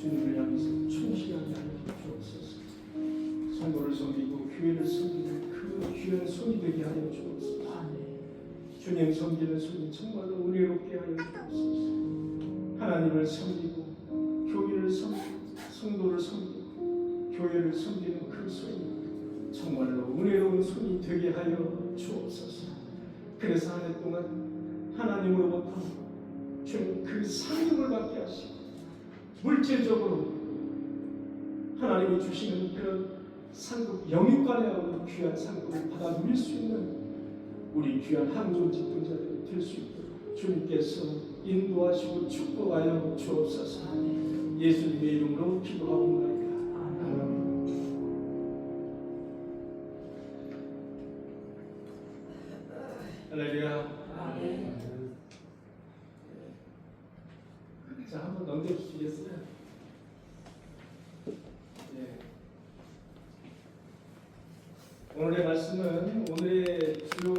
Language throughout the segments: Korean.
주님을 향해서 충실하게 하여 주옵소서. 성도를 섬기고 교회를 섬기는 그 귀한 손이 되게 하여 주옵소서. 주님 섬기는 손이 정말로 은혜롭게 하여 주옵소서. 하나님을 섬기고 교회를 섬기고 성도를 섬기고 교회를 섬기는 그 손이 정말로 은혜로운 손이 되게 하여 주옵소서. 그래서 한 해 동안 하나님으로부터 주님 그 상급을 받게 하시고 물질적으로 하나님이 주시는 그런 상급, 영육간에 하는 귀한 상급을 받아 누릴 수 있는 우리 귀한 한국 직분자들이 될 수 있도록 주님께서 인도하시고 축복하여 주옵소서. 예수님의 이름으로 기도하옵나이다. 아멘. 할렐루야. 자, 한번 넘겨주시겠어요? 네. 오늘의 말씀은 오늘의 주요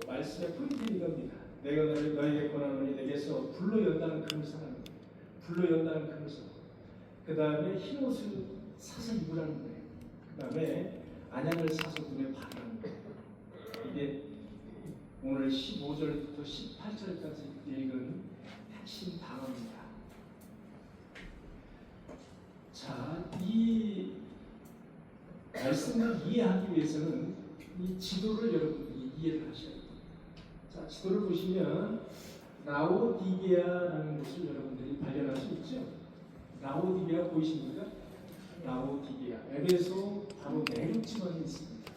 말씀의 포인트인 겁니다. 내가 너에게 권하노니 내게서 불로 연다는 금을 사라는 거예요. 불로 연다는 금을 사. 그 다음에 흰 옷을 사서 입으라는 거예요. 그 다음에 안약을 사서 눈에 바르라는 거예요. 이게 오늘 15절부터 18절까지 읽은 핵심 단어입니다. 자, 이 말씀을 이해하기 위해서는 이 지도를 여러분들이 이해를 하셔야 됩니다. 자, 지도를 보시면 라오디게아라는 곳을 여러분들이 발견할 수 있죠. 라오디게아 보이십니까? 라오디게아. 에베소 바로 내륙지방에 있습니다.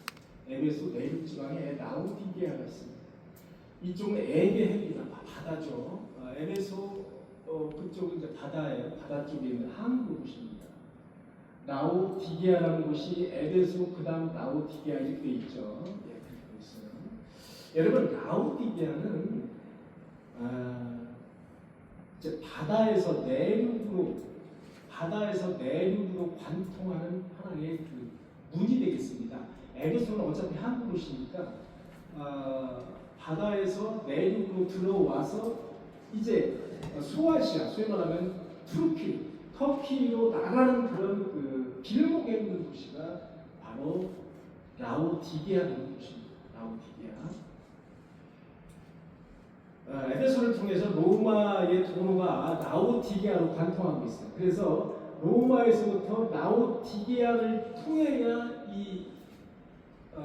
에베소 내륙지방에 라오디게아가 있습니다. 이쪽은 에게해입니다. 바다죠. 에베소 그쪽은 이제 바다예요. 바다 쪽에 있는 항구 곳입니다. 라오디게아라는 곳이 에베소 그 다음 라오디게아 이렇게 돼 있죠. 예, 그렇게 돼 있어요. 여러분 라오디게아는 이제 바다에서 내륙으로 관통하는 하나의 그 문이 되겠습니다. 에베소는 어차피 항구 곳이니까 바다에서 내륙으로 들어와서 이제 소아시아, 소위 말하면 터키로 나가는 그런 그 길목에 있는 도시가 바로 라오디게아라는 도시입니다. 라오디게아. 에베소를 통해서 로마의 도로가 라오디게아로 관통하고 있어요. 그래서 로마에서부터 라오디게아를 통해야 이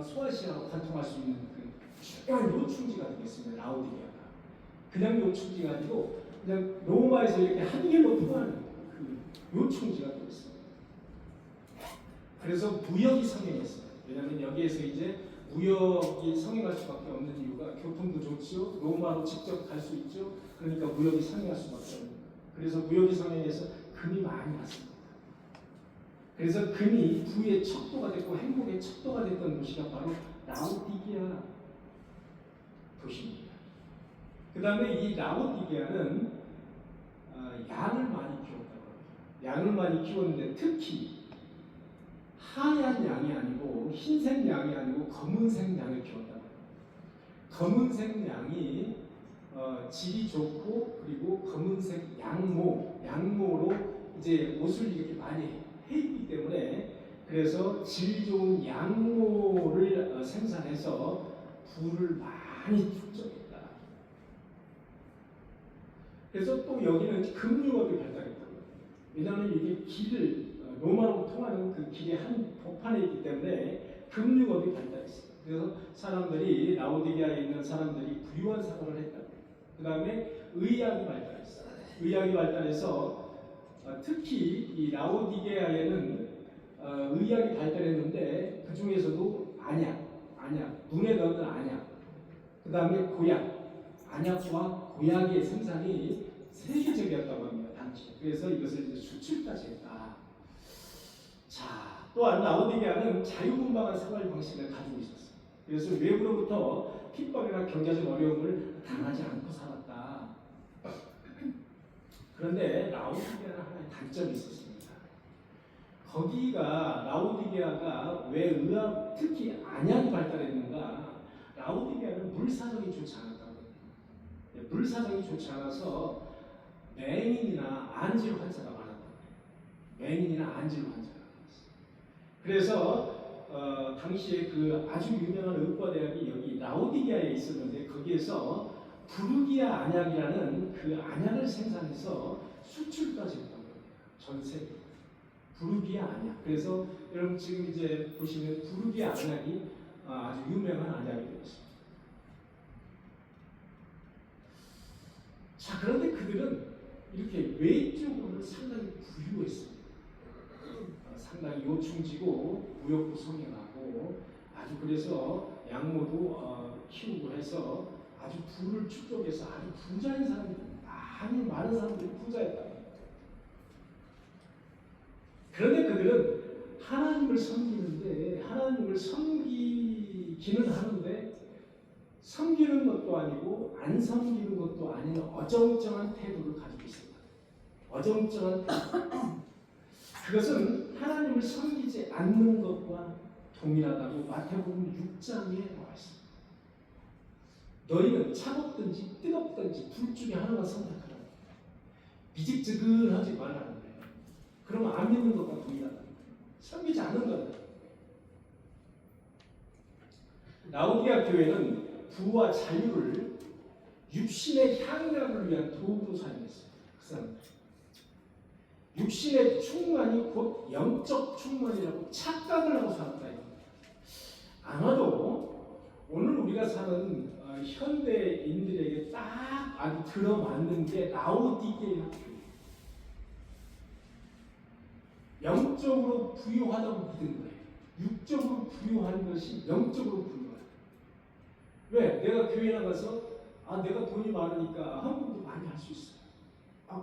소아시아로 관통할 수 있는 그 중요한 요충지가 되겠습니다. 라오디게아가. 그냥 요충지가 아니고 그냥 로마에서 이렇게 한 길로 통하는 그 요충지가 되겠습니다. 그래서 무역이 성행했어요. 왜냐하면 여기에서 이제 무역이 성행할 수밖에 없는 이유가 교통도 좋지요. 로마로 직접 갈 수 있죠. 그러니까 무역이 성행할 수밖에 없는 거예요. 그래서 무역이 성행해서 금이 많이 났습니다. 그래서 금이 부의 척도가 됐고 행복의 척도가 됐던 도시가 바로 라오디게아 도시입니다. 그 다음에 이 라오디게아는 양을 많이 키웠다고 합니다. 양을 많이 키웠는데 특히 하얀 양이 아니고 흰색 양이 아니고 검은색 양을 키웠다고 합니다. 검은색 양이 질이 좋고 그리고 검은색 양모로 이제 옷을 이렇게 많이 해입기 때문에 그래서 질 좋은 양모를 생산해서 부를 많이 축적했다. 그래서 또 여기는 금융업이 발달했다고요. 왜냐하면 이게 로마로 통하는 그 길의 한 복판에 있기 때문에 금융업이 발달했어요. 그래서 사람들이 라오디게아에 있는 사람들이 부유한 생활을 했다고요. 그 다음에 의학이 발달했어요. 의학이 발달해서 특히 이 라오디게아에는 의학이 발달했는데 그 중에서도 안약, 눈에 넣는 안약, 그 다음에 안약과 고약의 생산이 세계적이었다고 합니다. 당시. 그래서 이것을 이제 수출까지 했다. 자, 또한 라오디게아는 자유분방한 생활 방식을 가지고 있었어요. 그래서 외부로부터 핍박이나 경제적 어려움을 당하지 않고 살았다. 그런데 라오디게아는 하나의 단점이 있었습니다. 거기가 라오디게아가 왜 의학, 특히 안약이 발달했는가? 라오디게아는 물사정이 좋지 않았다고 합니다. 물사정이 좋지 않아서 맹인이나 안질 환자가 많았다고 해요. 맹인이나 안질 환자가 나왔어요. 그래서 당시에 그 아주 유명한 의과대학이 여기 라오디게아에 있었는데 거기에서 부르기아 안약이라는 그 안약을 생산해서 수출까지 했던 거예요. 전 세계. 부르기아 안약. 그래서 여러분 지금 이제 보시면 부르기아 안약이 아주 유명한 안약이 되었습니다. 자, 그런데 그들은 이렇게 외적으로는 상당히 부유했습니다. 상당히 요충지고 무역도 성행하고 아주 그래서 양모도 키우고 해서 아주 부를 축적해서 아주 부자인 사람들이 많은 사람들이 부자였다. 그런데 그들은 하나님을 섬기는데 하나님을 섬기기는 하는데 섬기는 것도 아니고 안 섬기는 것도 아닌 어정쩡한 태도를 가지고 있습니다. 어정쩡한 태도. 그것은 하나님을 섬기지 않는 것과 동일하다고 마태복음 6장에 나와 있습니다. 너희는 차갑든지 뜨겁든지 둘 중에 하나만 선택하라. 미직지근하지 말라는 거예요. 그러면 안 믿는 것과 동일하다. 섬기지 않는 거다. 라오디게아 교회는 부와 자유를 육신의 향락을 위한 도구로 사용했어요. 그 사람들. 육신의 충만이 곧 영적 충만이라고 착각을 하고 살았다. 아마도 오늘 우리가 사는 현대인들에게 딱 아주 들어맞는 게 라오디게아 교회. 영적으로 부유하다고 믿은 거예요. 육적으로 부유한 것이 영적으로 부유하다. 왜? 내가 교회 나가서 내가 돈이 많으니까 헌금도 많이 할 수 있어요.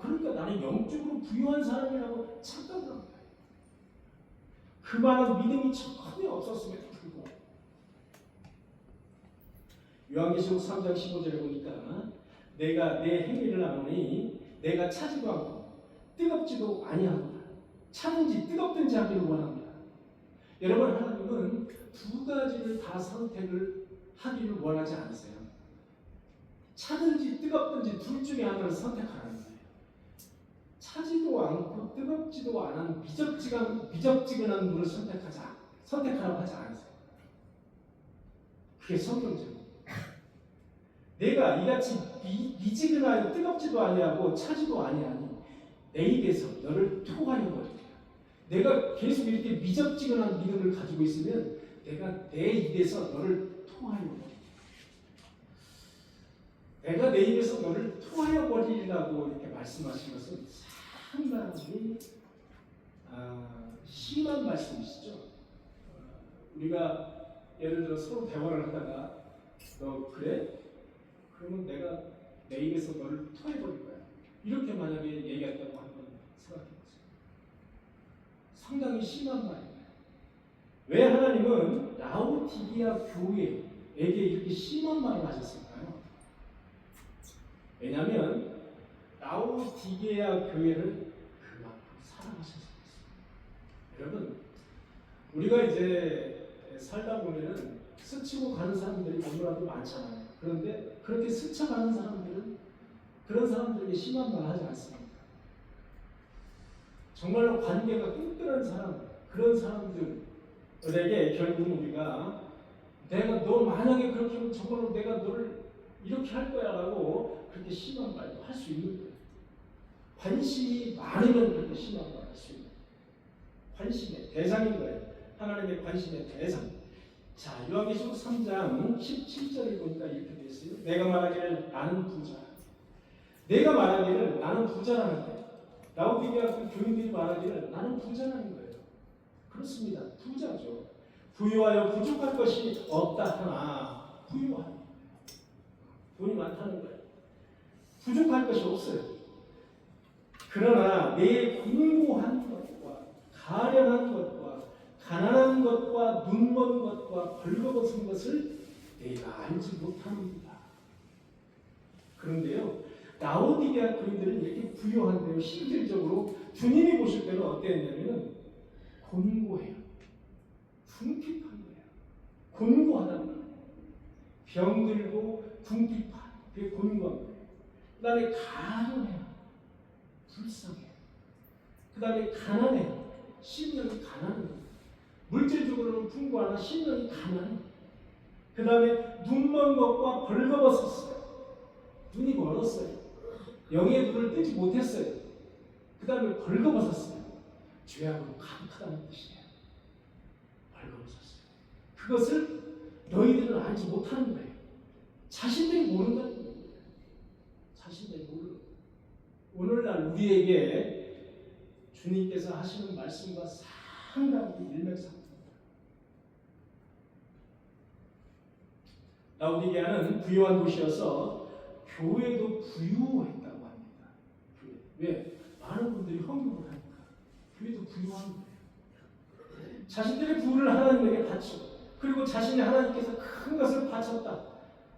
그러니까 나는 영적으로 부유한 사람이라고 착각을 한 거예요. 그만한 믿음이 전혀 없었음에도 불구하고 요한계시록 3장 15절에 보니까 내가 내 행위를 아노니 내가 차지도 않고 뜨겁지도 아니하노라. 차든지 뜨겁든지 하기를 원합니다. 여러분, 하나님은 두 가지를 다 선택을 하기를 원하지 않으세요. 차든지 뜨겁든지 둘 중에 하나를 선택하라는 거예요. 차지도 않고 뜨겁지도 않은 미적지근한 물을 선택하라고 하지 않으세요. 그게 성경적입니다. 내가 이같이 미지근하여 뜨겁지도 아니하고 차지도 아니하니 내 입에서 너를 토하여 버리리라. 내가 계속 이렇게 미적지근한 믿음을 가지고 있으면 내가 내 입에서 너를 토하여 버리리라. 내가 내 입에서 너를 토하여 버리리라고 이렇게 말씀하신 것은 상당히 심한 말씀이시죠. 우리가 예를 들어 서로 대화를 하다가 너 그래? 그러면 내가 내 입에서 너를 토해버릴 거야. 이렇게 만약에 얘기했다고 한번 생각해보세요. 상당히 심한 말이에요. 왜 하나님은 라오디게아 교회에게 이렇게 심한 말을 하셨을까요? 왜냐하면 라오디게아 교회를 그만큼 사랑하셔서 그렇습니다. 여러분, 우리가 이제 살다 보면은 스치고 가는 사람들이 너무나도 많잖아요. 그런데 그렇게 스쳐가는 사람들은 그런 사람들에게 심한 말 하지 않습니다. 정말로 관계가 끈끈한 사람, 그런 사람들에게 결국은 우리가 내가 너 만약에 그렇게 하면 정말로 내가 너를 이렇게 할 거야 라고 그렇게 심한 말도 할 수 있는 거예요. 관심이 많으면 그렇게 심한 말 할 수 있는 거예요. 관심의 대상인 거예요. 하나님의 관심의 대상. 자, 요한계시록 3장 17절에 보니까 이렇게 되어 있어요. 내가 말하기를 나는 부자. 내가 말하기를 나는 부자라는 거예요. 라오디게아 교인들이 말하기를 나는 부자라는 거예요. 그렇습니다. 부자죠. 부유하여 부족할 것이 없다 하나 부유하니 돈이 많다는 거예요. 부족할 것이 없어요. 그러나 내 공고한 것과 가련한 것과 가난한 것과 눈먼 것과 벌거벗은 것을 내가 알지 못합니다. 그런데요, 라오디게아 교인들은 이렇게 부유한데요, 실질적으로 주님이 보실 때는 어땠냐면은 곤고해요. 궁핍한 거예요. 곤고하다는 거예요. 병들고 궁핍한, 그게 곤고한 거예요. 그 다음에 가련해요. 불쌍해요. 그 다음에 가난해요. 심령이 가난한 거예요. 물질적으로는 풍부하나 심령이 가난한 거예요. 그 다음에 눈먼 것과 벌거벗었어요. 눈이 멀었어요. 영의 눈을 뜨지 못했어요. 그 다음에 벌거벗었어요. 죄악으로 가득하다는 뜻이에요. 벌거벗었어요. 그것을 너희들은 알지 못하는 거예요. 자신들이 모른다는 거예요. 자신들이 모르는 거예요. 오늘날 우리에게 주님께서 하시는 말씀과 상당히 일맥상통합니다. 라오디게아는 부유한 도시여서 교회도 부유했다고 합니다. 교회. 왜? 많은 분들이 헌금을 하니까. 교회도 부유한 거예요. 자신들의 부를 하나님에게 바치고 그리고 자신이 하나님께서 큰 것을 바쳤다.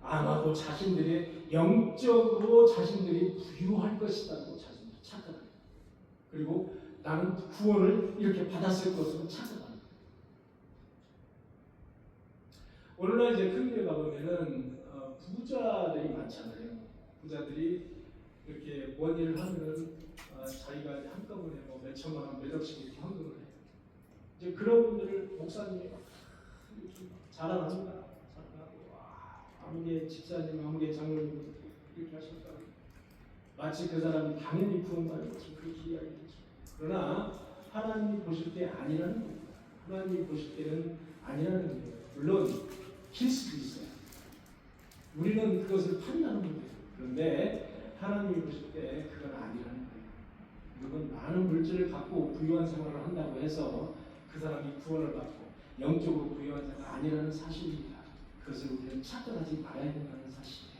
아마도 자신들의 영적으로 자신들이 부유할 것이다고 자신들이 착각합니다. 그리고 나는 구원을 이렇게 받았을 것으로 착각합니다. 오늘날 이제 큰 교회 가보면은 부자들이 많잖아요. 부자들이 이렇게 뭔 일을 하면은 자기가 한꺼번에 뭐 몇 천만 원, 몇 억씩 이렇게 헌금을 해요. 이제 그런 분들을 목사님이 자랑합니다. 자랑하고 아무개 집사님, 아무개 장로님 이렇게 하셨다고. 마치 그 사람이 당연히 구원받을 것을 그렇게 이야기했죠. 그러나 하나님이 보실 때 아니라는 겁니다. 하나님이 보실 때는 아니라는 거예요. 물론 길 수도 있어요. 우리는 그것을 판단하는 거예요. 그런데 하나님이 보실 때 그건 아니라는 거예요. 그건 많은 물질을 갖고 부유한 생활을 한다고 해서 그 사람이 구원을 받고 영적으로 부유한 자가 아니라는 사실입니다. 그것을 우리는 착각하지 말아야 된다는 사실이에요.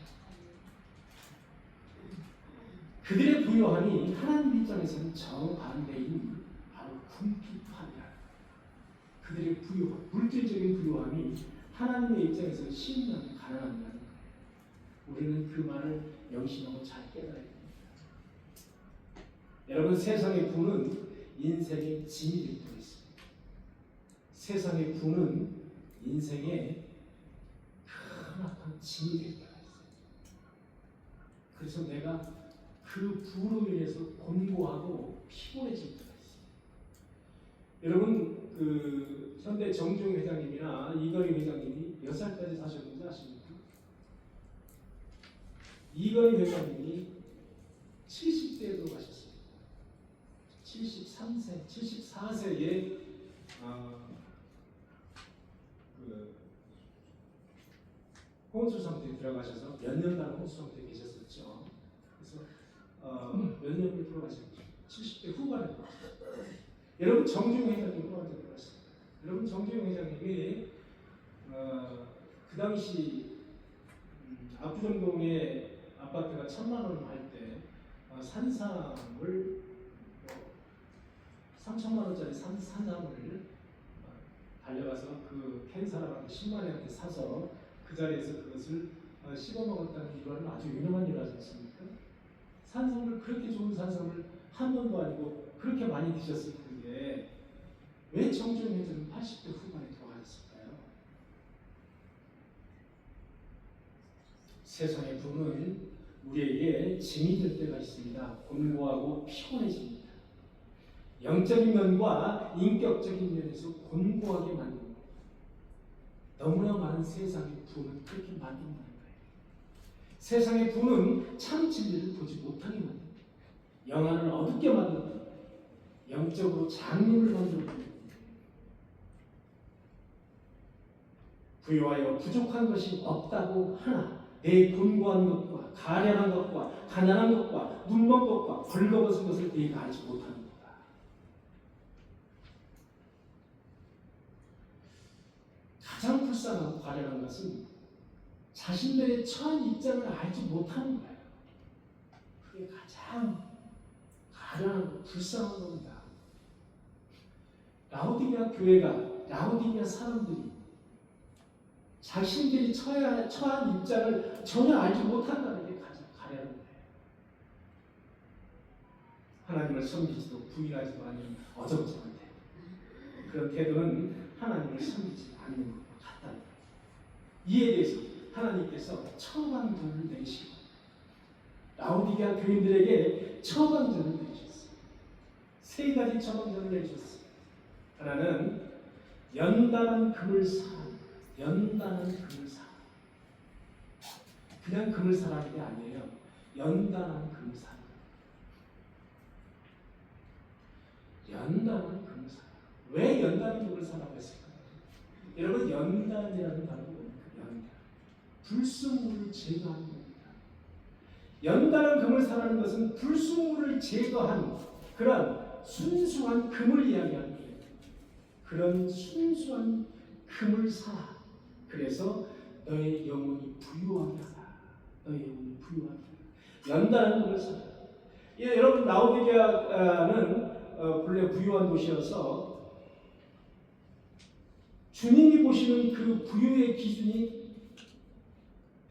그들의 부유함이 하나님 입장에서는 정반대인 바로 궁핍함이라. 그들의 부유함, 물질적인 부유함이 하나님의 입장에서는 심령이 가난함이라는 거예요. 우리는 그 말을 명심하고 잘 깨달아야 됩니다. 여러분, 세상의 부는 인생의 짐이 될 때가 있습니다. 세상의 부는 인생의 크나큰 짐이 될 때가 있어요. 그래서 내가 그 부로 인해서 곤고하고 피곤해질 때가 있어요. 여러분, 그 현대 정중 회장님이나 이건희 회장님이 몇 살까지 사셨는지 아십니까? 이건희 회장님이 70세에 돌아가셨어요. 73세, 74세에 혼수 상태에 들어가셔서 몇 년간 혼수 상태에 계셨었죠. 그래서 몇 년을 돌아가셨죠. 70대 후반에 돌아가셨어요. 여러분, 정중 회장님 한테 들어갔어요. 여러분, 정중 회장님이 그 당시 압구정동에 아파트가 1,000만 원을 할 때 산삼을 3,000만 원짜리 산삼을 달려가서 그 캔 사람한테 10만 원한테 사서 그 자리에서 그것을 씹어 먹었다는 일화는 아주 유명한 일화지 않습니까? 산삼을 그렇게 좋은 산삼을 한 번도 아니고 그렇게 많이 드셨을 텐데 왜 정중 회장은 80대 후반에 돌아가셨을까요? 세상의 부는 우리에게 짐이 될 때가 있습니다. 곤고하고 피곤해집니다. 영적인 면과 인격적인 면에서 곤고하게 만듭니다. 너무나 많은 세상의 부는 그렇게 만든다는 거예요. 세상의 부는 참 진리를 보지 못하게 만듭니다. 영안을 어둡게 만듭니다. 영적으로 장님을 만들어줍니다. 부유하여 부족한 것이 없다고 하나 내 곤고한 것과 가련한 것과 가난한 것과 눈먼 것과 벌거벗은 것을 네가 알지 못하는 거다. 가장 불쌍하고 가련한 것은 자신들의 처한 입장을 알지 못하는 거예요. 그게 가장 가련하고 불쌍한 겁니다. 라오디게아 교회가, 라오디게아 사람들이 자신들이 처한 입장을 전혀 알지 못한다는 게 가장 가련한 거예요. 하나님을 섬기지도 부인하지도 않는 어정쩡한 태도. 그런 태도는 하나님을 섬기지 않는 것과 같다는 거예요. 이에 대해서 하나님께서 처방전을 내시고 라오디게아 교인들에게 처방전을 내주셨어요. 세 가지 처방전을 내주셨어요. 하나는 연단한 금을 사랑. 연단한 금을 사랑. 그냥 금을 사랑하는 게 아니에요. 연단한 금을 사랑. 연단한 금을 사랑. 왜 연단한 금을 사랑했을까요? 여러분, 연단이라는 단어가 뭡니까? 연단. 불순물을 제거하는 겁니다. 연단한 금을 사랑하는 것은 불순물을 제거한 그런 순수한 금을 이야기하는 거예요. 그런 순수한 금을 사라. 그래서 너의 영혼이 부유하게 하라. 너의 영혼이 부유하게 하라. 연단한 금을 사라. 예, 여러분, 라오디게아는 본래 부유한 도시여서 주님이 보시는 그 부유의 기준이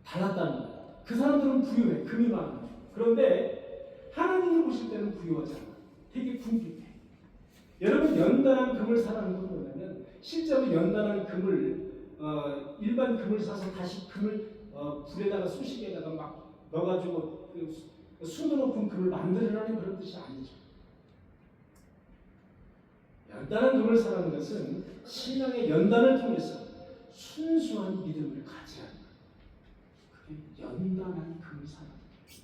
달랐다는 거예요. 그 사람들은 부유해, 금이 많아. 그런데 하나님이 보실 때는 부유하지 않아. 되게 궁핍해. 여러분, 연단한 금을 사라는 건 뭐냐면 실제로 연단한 금을 일반 금을 사서 다시 금을 불에다가 수식에다가 막 넣어가지고 그 순도 높은 금을 만들으라는 그런 뜻이 아니죠. 연단한 금을 사라는 것은 신앙의 연단을 통해서 순수한 믿음을 가지라는 거예요. 그게 연단한 금을 사라는 거예요.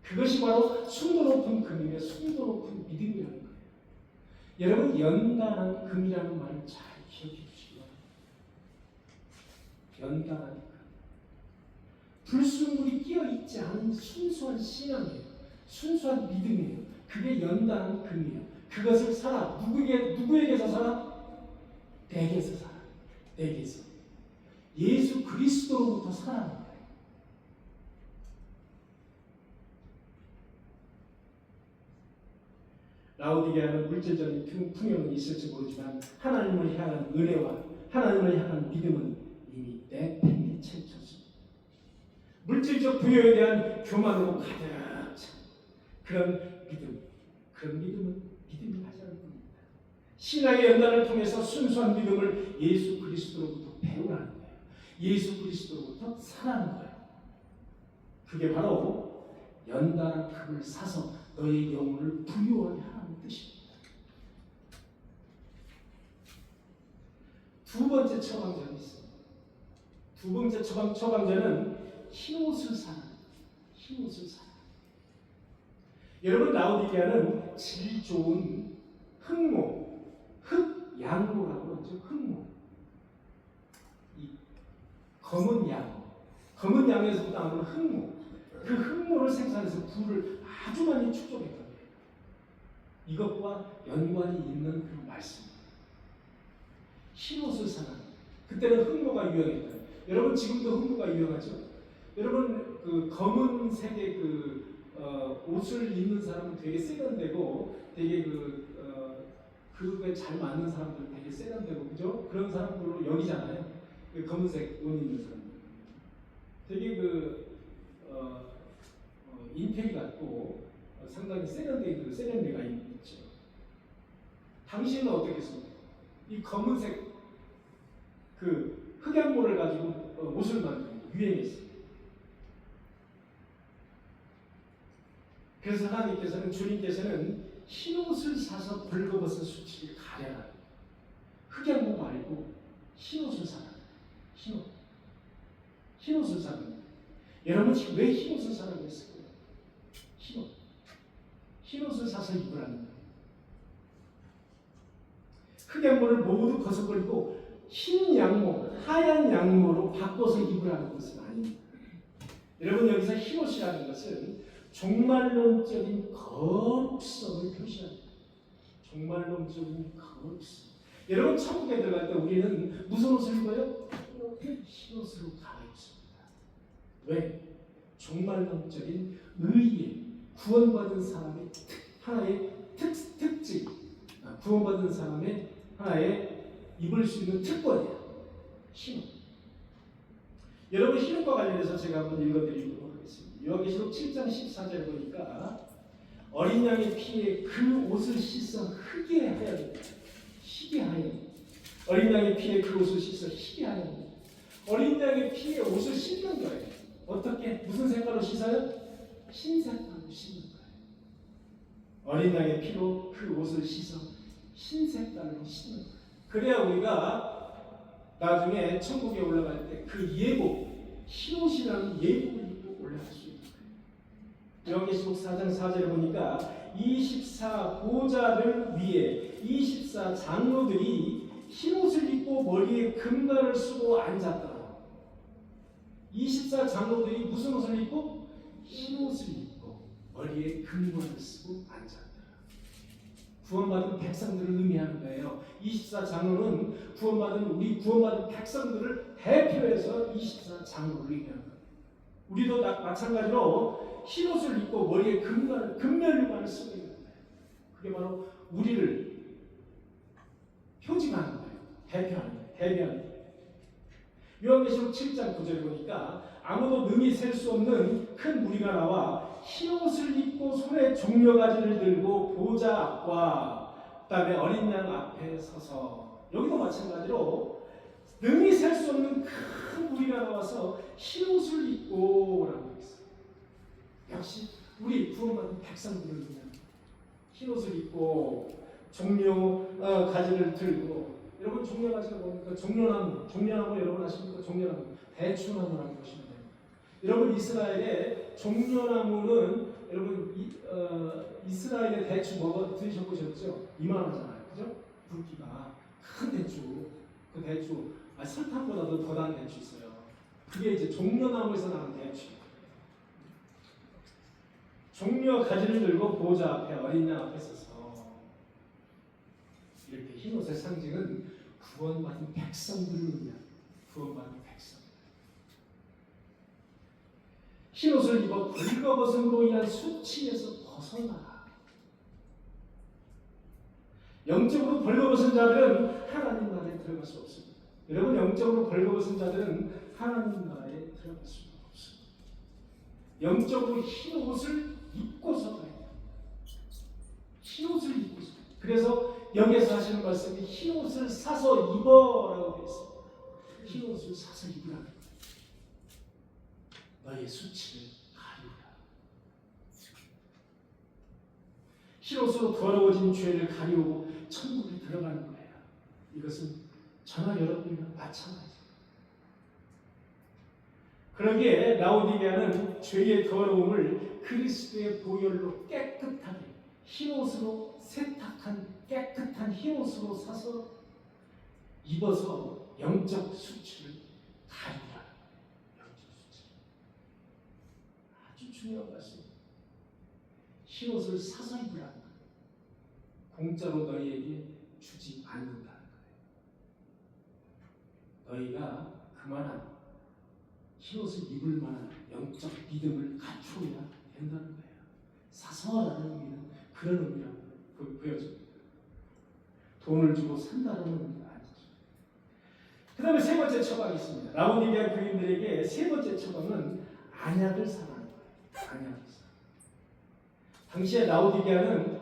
그것이 바로 순도 높은 금이며 순도 높은 믿음이라는 거예요. 여러분, 연단한 금이라는 말을 잘 기억해 주시기 바랍니다. 연단한 금. 불순물이 끼어있지 않은 순수한 신앙이에요. 순수한 믿음이에요. 그게 연단한 금이에요. 그것을 살아. 누구에게서 살아? 내게서 살아. 내게서. 예수 그리스도로부터 살아는 거예요. 라오디게아는 물질적인 풍요는 있을지 모르지만 하나님을 향한 은혜와 하나님을 향한 믿음은 이미 내팽개쳐 있었습니다. 물질적 부여에 대한 교만으로 가득 찬 그런 믿음, 그런 믿음은 믿음이 하자는 겁니다. 신앙의 연단을 통해서 순수한 믿음을 예수 그리스도로부터 배우라는 거예요. 예수 그리스도로부터 살아는 거예요. 그게 바로 연단한 금을 사서 너의 영혼을 부유하게 하라는 뜻입니다. 두 번째 처방전이 있습니다. 두 번째 처방전은 흰옷을 사라. 흰옷을 사라. 여러분, 라오디게아는 질 좋은 흑모, 흑양모라고 하죠. 흑모. 이 검은 양, 검은 양에서부터 나오는 흑모. 그 흑모를 생산해서 부를 아주 많이 축적했거든요. 이것과 연관이 있는 그 말씀입니다. 흰옷을 사라. 그때는 흑모가 유행했다. 여러분, 지금도 흑모가 유행하죠. 여러분, 그 검은색의 옷을 입는 사람은 되게 세련되고 되게 그거에 잘 맞는 사람들 되게 세련되고 그죠? 그런 사람들로 여기잖아요. 그 검은색 옷 입는 사람들. 되게 인테리 같고 상당히 세련된 세련미가 있죠. 당신은 어떻겠습니까? 이 검은색 그 흑양모를 가지고 옷을 만드는 유행했어요. 그래서 하나님께서는 주님께서는 흰옷을 사서 벌거벗은 수치를 가려라. 흑양모 말고 흰옷을 사라. 흰옷. 흰옷을 사는. 여러분, 왜 흰옷을 사라고 했을까요? 흰옷. 흰옷을 사서 입으라는 거예요. 흑양모를 모두 벗어버리고 흰 양모, 하얀 양모로 바꿔서 입으라는 것은 아닙니다. 여러분, 여기서 흰옷이라는 것은 종말론적인 거룩성을 표시합니다. 종말론적인 거룩성. 여러분, 천국에 들어갈 때 우리는 무슨 옷을 입어요? 흰옷으로 갈아입습니다. 왜? 종말론적인 의의 구원받은 사람의 하나의 특징, 구원받은 사람의 하나의 입을 수 있는 특권이에요. 흰옷. 여러분, 흰옷과 관련해서 제가 한번 읽어드리도록 하겠습니다. 요한계시록 7장 14절에 보니까 어린 양의 피에 그 옷을 씻어 흑게 하여 희게 하여 어린 양의 피에 그 옷을 씻어 희게 하여 어린 양의 피에 옷을 씻는 거예요. 어떻게? 무슨 색깔로 씻어요? 흰 색깔로 씻는 거예요. 어린 양의 피로 그 옷을 씻어 흰색깔로 씻는 거예요. 그래야 우리가 나중에 천국에 올라갈 때 그 예복, 흰옷이라는 예복을 입고 올라갈 수 있는 거예요. 요한계시록 4장 4절에 보니까 24 보좌를 위해 24 장로들이 흰옷을 입고 머리에 금관을 쓰고 앉았더라. 24 장로들이 무슨 옷을 입고? 흰옷을 입고 머리에 금관을 쓰고 앉았더라. 구원받은 백성들을 의미하는 거예요. 24 장로는 우리 구원받은 백성들을 대표해서 24 장로를 의미하는 거예요. 우리도 마찬가지로 흰옷을 입고 머리에 금면류관을 쓰고 있는 거예요. 그게 바로 우리를 표징하는 거예요. 대표하는 거예요. 요한계시록 7장 9절에 보니까 아무도 능히 셀 수 없는 큰 무리가 나와 흰옷을 입고 손에 종려가지를 들고 보좌 앞과 그다음에 어린 양 앞에 서서, 여기도 마찬가지로 능히 셀 수 없는 큰 무리가 나와서 흰옷을 입고 라고 했어요. 역시 우리 구원받은 백성들을 위한 흰옷을 입고 종려 가지를 들고, 여러분 종려 가지가 뭡니까? 종려나무 여러분 아십니까? 종려나무, 대추나무라고 보시면 됩니다. 여러분 이스라엘의 종려나무는 여러분 이스라엘의 대추 드셔보셨죠? 이만하잖아요, 그죠? 굵기가 큰 대추, 그 대추 설탕보다도 더 단 대추 있어요. 그게 이제 종려나무에서 나는 대추. 종려 가지를 들고 보좌 앞에 어린 양 앞에 서서 이렇게 흰옷의 상징은 구원받은 백성들을 위한 구원받은 백성. 흰옷을 입어 벌거벗음으로 인한 수치에서 벗어나라. 영적으로 벌거벗은 자들은 하나님 나라에 들어갈 수 없습니다. 여러분, 영적으로 벌거벗은 자들은 하나님 나라에 들어갈 수 없습니다. 영적으로 흰옷을 입고서 가야 돼요. 흰옷을 입고서. 그래서 여기에서 하시는 말씀이 흰옷을 사서 입어라고 되어 있습니다. 흰옷을 사서 입으라는 거예요. 너의 수치를 가리우라. 흰옷으로 더러워진 죄를 가리우고 천국에 들어가는 거예요. 이것은 저나 여러분과 마찬가지예요. 그러기에 라오디게아는 죄의 더러움을 그리스도의 보혈로 깨끗하게 흰옷으로 세탁한 깨끗한 흰옷으로 사서 입어서 영적 수치를 가리라. 영적 수치. 아주 중요한 말씀입니다. 흰옷을 사서 입으라는 거예요. 공짜로 너희에게 주지 않는다는 거예요. 너희가 그만한 흰옷을 입을 만한 영적 믿음을 갖추어야 된다는 거예요. 사서라는 의미는 그런 의미라고 보여집니다. 돈을 주고 산다는 의미가 아니죠. 그 다음에 세 번째 처방이 있습니다. 라오디게아 교인들에게 세 번째 처방은 안약을 사라는 거예요. 안약을 사. 당시에 라오디게아는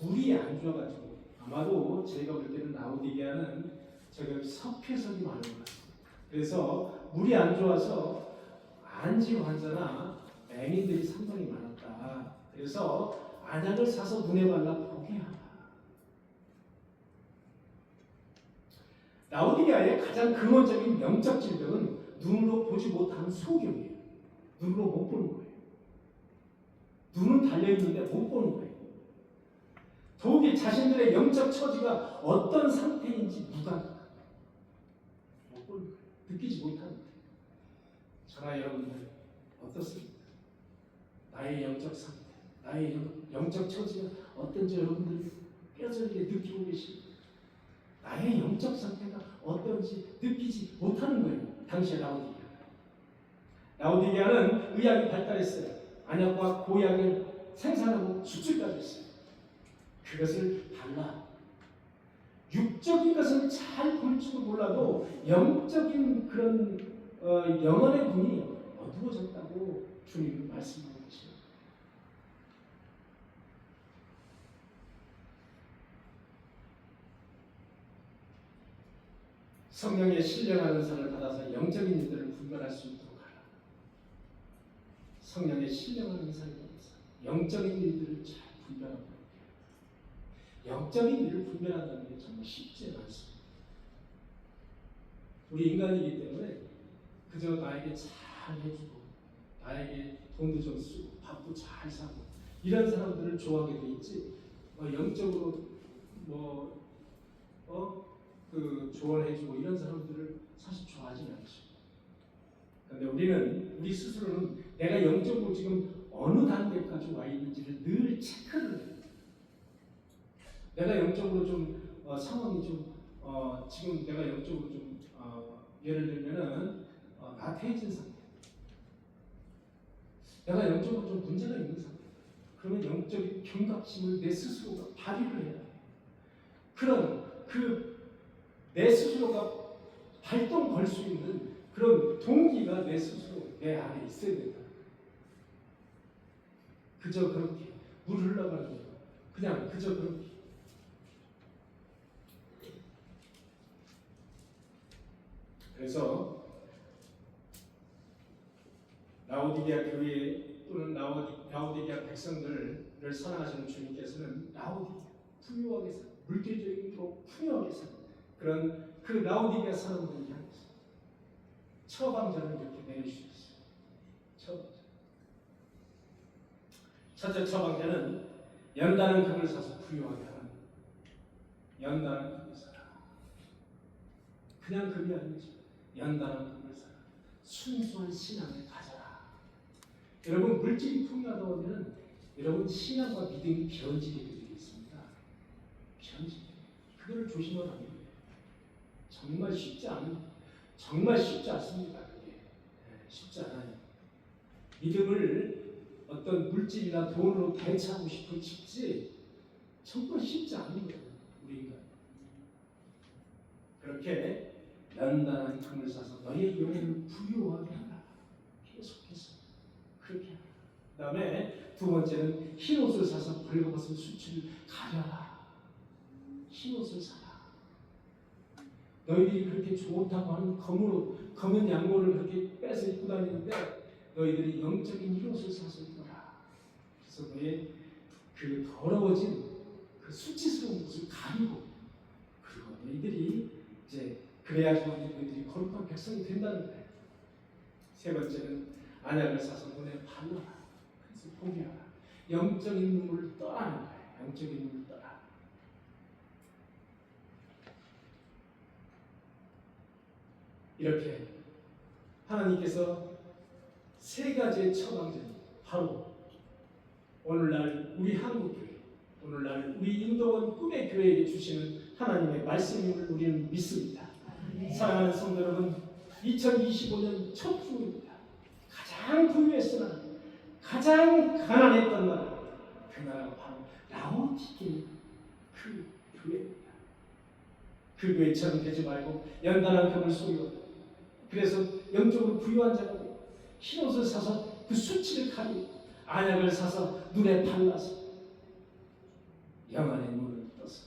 물이 안 좋아가지고, 아마도 제가 볼 때는 라오디게아는 저기 석회석이 많은 것 같습니다. 그래서 물이 안 좋아서 안지 환자나 맹인들이 상당히 많았다. 그래서 안약을 사서 눈에 발라 보게 하라. 라오디게아의 가장 근원적인 영적 질병은 눈으로 보지 못하는 소경이에요. 눈으로 못 보는 거예요. 눈은 달려있는데 못 보는 거예요. 더욱이 자신들의 영적 처지가 어떤 상태인지 무감각. 못 보는 거예요. 느끼지 못하는 거예요. 저나 여러분들 어떻습니까? 나의 영적 상태, 나의 영적 처지가 어떤지 여러분들 뼈저리게 느끼고 계십니까? 나의 영적 상태가 어떤지 느끼지 못하는 거예요. 당시의 라오디게아는 의학이 발달했어요. 안약과 고약을 생산하고 수출까지 했어요. 그것을 발라. 육적인 것은 잘 볼 줄 몰라도 영적인 그런 영혼의 눈이 어두워졌다고 주님은 말씀하고 계십니다. 성령의 신령한 은사를 받아서 영적인 일들을 분별할 수 있도록 하라. 성령의 신령한 은사를 받아서 영적인 일들을 잘 분별하고 영적인 일을 분별한다는 게 정말 쉽지 않습니다. 우리 인간이기 때문에 그저 나에게 잘 해주고 나에게 돈도 좀 쓰고 밥도 잘 사고 이런 사람들을 좋아하게 돼 있지 영적으로 조언해주고 이런 사람들을 사실 좋아하지 않죠. 그런데 우리 스스로는 내가 영적으로 지금 어느 단계까지 와 있는지를 늘 체크를 해요. 내가 영적으로 좀 상황이 좀 지금 내가 영적으로 좀 예를 들면은 나태해진 상태. 내가 영적으로 좀 문제가 있는 상태. 그러면 영적인 경각심을 내 스스로가 발휘를 해야 해요. 그런 내 스스로가 발동 걸 수 있는 그런 동기가 내 스스로 내 안에 있어야 된다. 그저 그렇게 물 흘러가는 거 그냥 그저 그렇게. 그래서 라오디게아 교회 또는 라오디게아 백성들을 사랑하시는 주님께서는 라오디게아 풍요하게 살 물질적으로 풍요하게 살 그런 그 라오디게아 사람들을 향해서 처방전을 이렇게 내려주셨어요. 처방전. 첫째 처방전은 연단한 금을 사서 부유하게 하라. 연단한 금을 사라. 그냥 금이 아니죠. 연단한 금을 사라. 순수한 신앙을 가져라. 여러분 물질이 풍요하다 보면 여러분 신앙과 믿음이 변질이 되게 있습니다. 변질. 그거를 조심하면 안 됩니다. 정말 쉽지 않습니다. 그게 쉽지 않아요. 믿음을 어떤 물질이나 돈으로 대체하고 싶지 정말 쉽지 않은 거예요. 우리가 그렇게 연단한 금을 사서 너의 영혼을 부유하게 하라. 계속해서 그렇게 하라. 그 다음에 두 번째는 흰 옷을 사서 벌거벗은 수치를 가려라. 흰 옷을 사라. 너희들이 그렇게 좋다고 하는 검은 양모를 그렇게 빼서 입고 다니는데 너희들이 영적인 흰 옷을 사서 입어라. 그래서 너의 그 더러워진 그 수치스러운 것을 가리고 그리고 너희들이 이제 그래야지만 너희들이 거룩한 백성이 된다는 거예요. 세 번째는 안약을 사서 눈에 발라라. 그래서 포기하라. 영적인 눈물을 떠라는 거예요. 영적인 눈물을 떠라. 이렇게 하나님께서 세 가지의 처방전이 바로 오늘날 우리 한국교회, 오늘날 우리 인도원 꿈의 교회에게 주시는 하나님의 말씀임을 우리는 믿습니다. 사랑하는 성도 여러분, 2025년 첫 주입니다. 가장 부유했으나 가장 가난했던 나라, 그 나라가 바로 라오디게아 그 교회입니다. 그 교회처럼 되지 말고 연단한 금을 소유하고 그래서 영적으로 부유한 자가 되고 흰옷을 사서 그 수치를 가리고 안약을 사서 눈에 발라서 영안의 눈을 떠서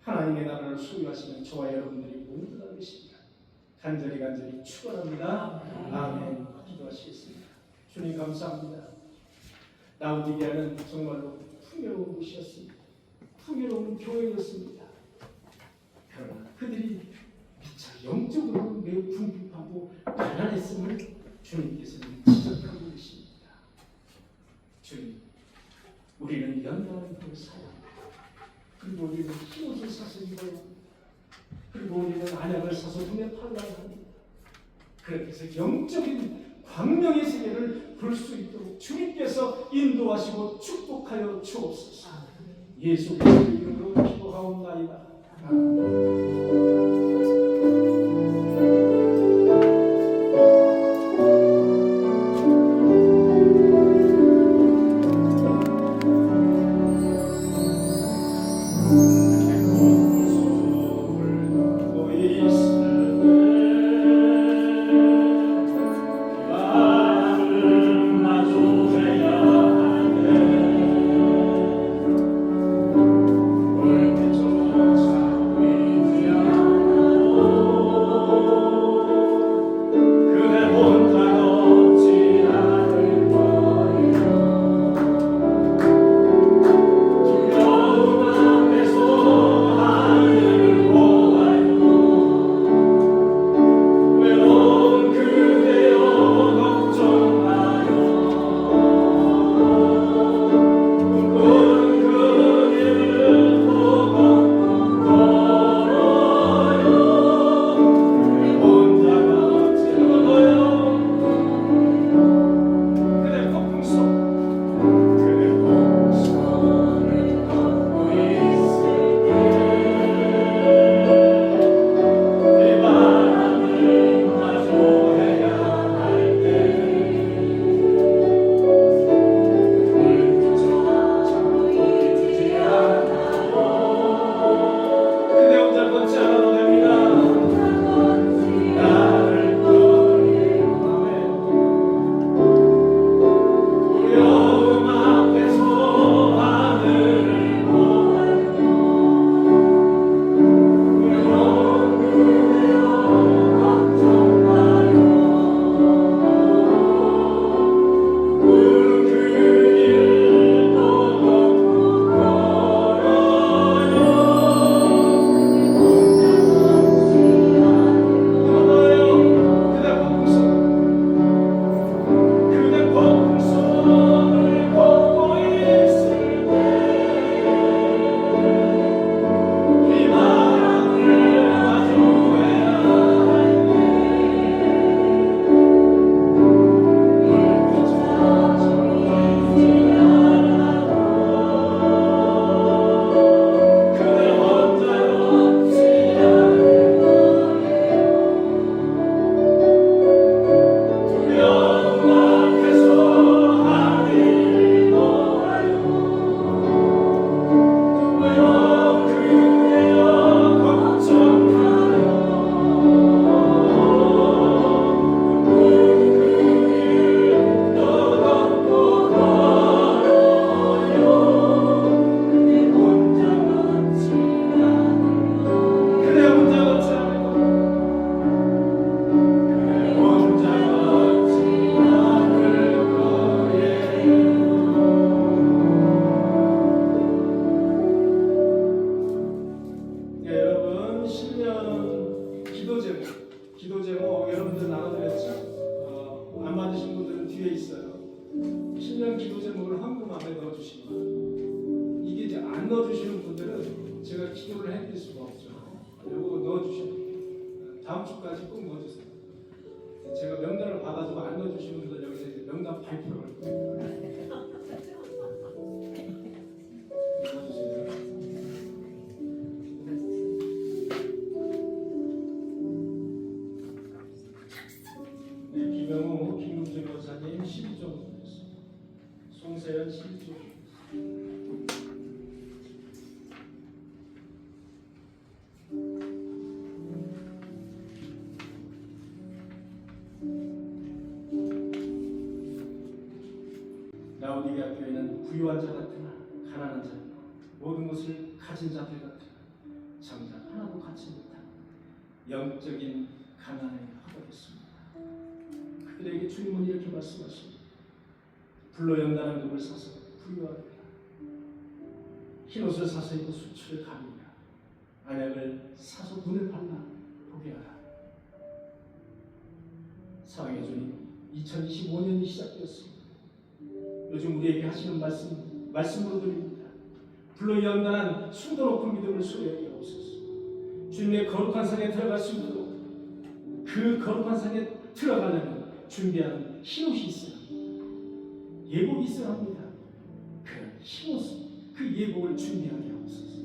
하나님의 나라를 소유하시는 저와 여러분들이 모두 다 되십니다. 간절히 축원합니다. 아멘. 기도하시겠습니다. 주님 감사합니다. 라오디게아는 정말로 풍요로운 곳이었습니다. 풍요로운 교회였습니다. 그러나 그들이 미처 영적으로 매우 궁핍하고 가난했음을 주님께서는 지적하고 계십니다. 주님, 우리는 연단한 금을 사야 합니다. 그리고 우리는 흰옷을 사서 입어야 합니다. 그리고 우리는 안약을 사서 눈에 팔라야 합니다. 그렇게 해서 영적인 광명의 세계를 볼 수 있도록 주님께서 인도하시고 축복하여 주옵소서. 예수 그리스도의 이름으로 기도하옵나이다. 올 제가 기도를 해드릴 수가 없죠. 이거 넣어주셔야 돼요. 다음 주까지 꼭 넣어주세요. 제가 명단을 받아주고 안 넣어주시는 분들 여기서 이제 명단 발표를 할 거예요. 넣어주세요. 네, 김영우, 김금주 변호사님 12조 보냈습니다. 송세현 12조. 라오디게아 교회는 부유한 자 같으나 가난한 자이고 모든 것을 가진 자들 같으나 정작 하나도 갖지 못한 영적인 가난에 허덕였습니다. 그들에게 주님은 이렇게 말씀하십니다. 불로 연단한 금을 사서 부유하리라. 흰옷을 사서 입고 수출을 가리라. 안약을 사서 눈을 발라 보게 하라. 사랑의 주님, 2025년이 시작되었습니다. 요즘 우리에게 하시는 말씀으로 드립니다. 불로 연단한 숨도 높은 믿음을 소유하게 하옵소서. 주님의 거룩한 산에 들어갈 수 있도록 그 거룩한 산에 들어가려면 준비하는 흰옷이 있어야 합니다. 예복이 있어야 합니다. 그 흰옷, 그 예복을 준비하게 하옵소서.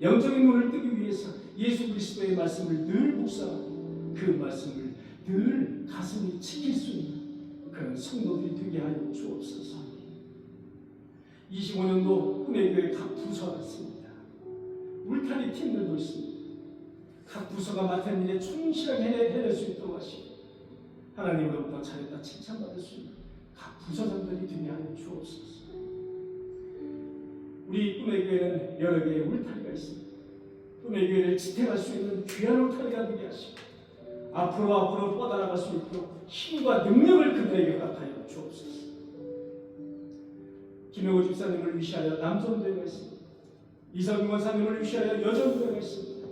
영적인 눈을 뜨기 위해서 예수 그리스도의 말씀을 늘 묵상하고 그 말씀을 늘 가슴에 지킬 수 있는 그런 성도들이 되게 하여 주옵소서. 25년도 꿈의 교회 각 부서가 있습니다. 울타리 팀들도 있습니다. 각 부서가 맡은 일에 충실하게 해낼 수 있도록 하시고 하나님으로부터 잘했다 칭찬받을 수 있는 각 부서장들이 되게 하여 주옵소서. 우리 꿈의 교회는 여러 개의 울타리가 있습니다. 꿈의 교회를 지탱할 수 있는 귀한 울타리가 되게 하시고 앞으로 뻗어나갈 수 있도록 힘과 능력을 그들에게 허락하여 주옵소서. 김영호 집사님을 위시하여 남전도회가 있습니다. 이성균 원사님을 위시하여 여전도회가 있습니다.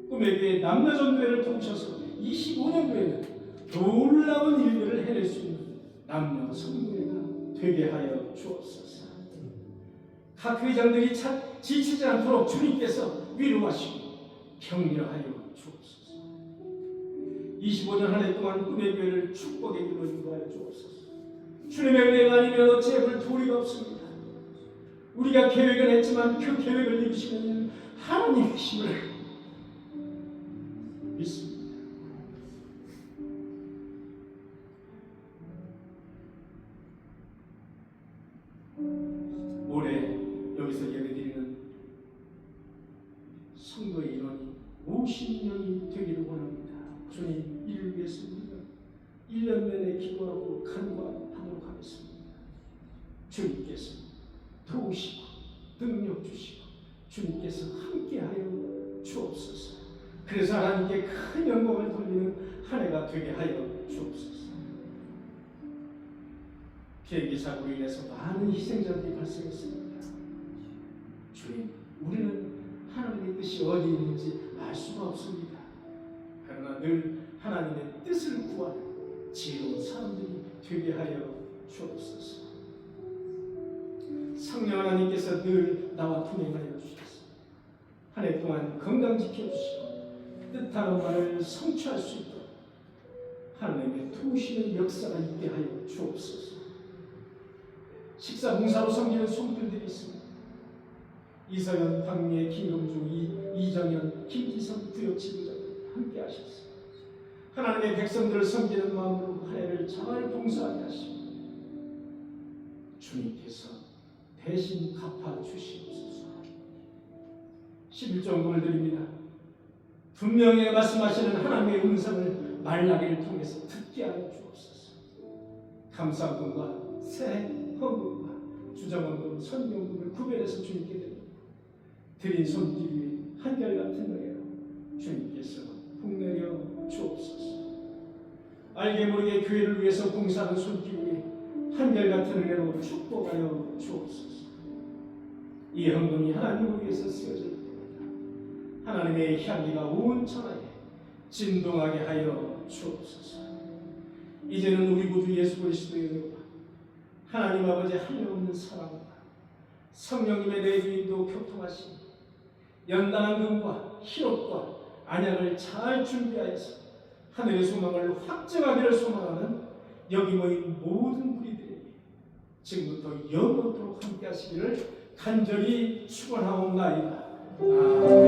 꿈의 교회 남녀전도회를 통쳐서 25년도에는 놀라운 일들을 해낼 수 있는 남녀 성도회가 되게 하여 주옵소서. 각 회장들이 지치지 않도록 주님께서 위로하시고 격려하여 주옵소서. 25년 한 해 동안 꿈의 교회를 축복의 길로 인도하여 주옵소서. 주님의 은혜가 아니면 어찌해볼 도리가 없습니다. 우리가 계획을 했지만 그 계획을 이루시는 하나님이심을 믿습니다. 올해 여기서 예배드리는 성도의 인원이 50명이 되기를 원합니다. 주님, 이를 위해서 우리가 1년 내내 기도하고 간구하도록 하겠습니다. 주님께서 도우시고 능력 주시고 주님께서 함께하여 주옵소서. 그래서 하나님께 큰 영광을 돌리는 한 해가 되게 하여 주옵소서. 비행기 사고로 인해서 많은 희생자들이 발생했습니다. 주님, 우리는 하나님의 뜻이 어디 있는지 알 수가 없습니다. 그러나 늘 하나님의 뜻을 구하는 지혜로운 사람들이 되게 하여 주옵소서. 성령 하나님께서 늘 나와 동행하여 주셔서 한 해 동안 건강 지켜주시고 뜻하는 말을 성취할 수 있도록 하나님의 도우시는 역사가 있게 하여 주옵소서. 식사 봉사로 섬기는 손길들이 있습니다. 이서연, 박미애, 김금주, 이정현, 김지성 부역 지부장님 함께 하셨습니다. 하나님의 백성들을 섬기는 마음으로 한 해를 잘 봉사하게 하시고 주님께서 대신 갚아주시옵소서. 11종금을 드립니다. 분명히 말씀하시는 하나님의 음성을 말라기를 통해서 듣게 하여 주옵소서. 감사금과 새 헌금과 주정헌금, 선경금을 구별해서 주님께 드립니다. 드린 손길 위에 한결같은 은혜로 주님께서 복내려 주옵소서. 알게 모르게 교회를 위해서 봉사하는 손길 위에 한결같은 은혜로 축복하여 주옵소서. 이 헌금이 하나님을 위해서 쓰여질 때마다 하나님의 향기가 온 천하에 진동하게 하여 주옵소서. 이제는 우리 구주 예수 그리스도의 은혜와 하나님 아버지 하늘없는 사랑과 성령님의 내주인도 교통하신 연단한 금과 희록과 안약을 잘 준비하여서 하늘의 소망을 확증하기를 소망하는 여기 모인 모든 무리들에게 지금부터 영원토록 함께 하시기를 간절히 축원하옵나이다. 아멘.